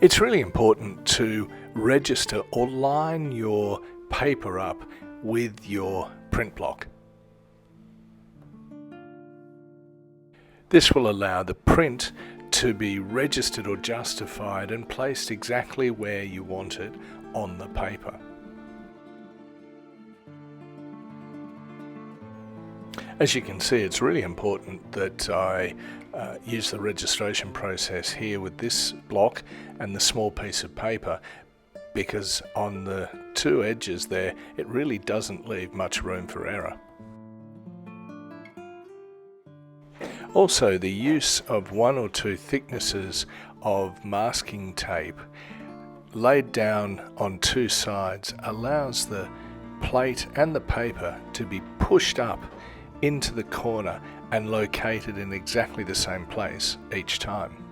It's really important to register or line your paper up with your print block. This will allow the print to be registered or justified and placed exactly where you want it on the paper. As you can see, it's really important that I use the registration process here with this block and the small piece of paper, because on the two edges there, it really doesn't leave much room for error. Also, the use of one or two thicknesses of masking tape laid down on two sides allows the plate and the paper to be pushed up into the corner and located in exactly the same place each time.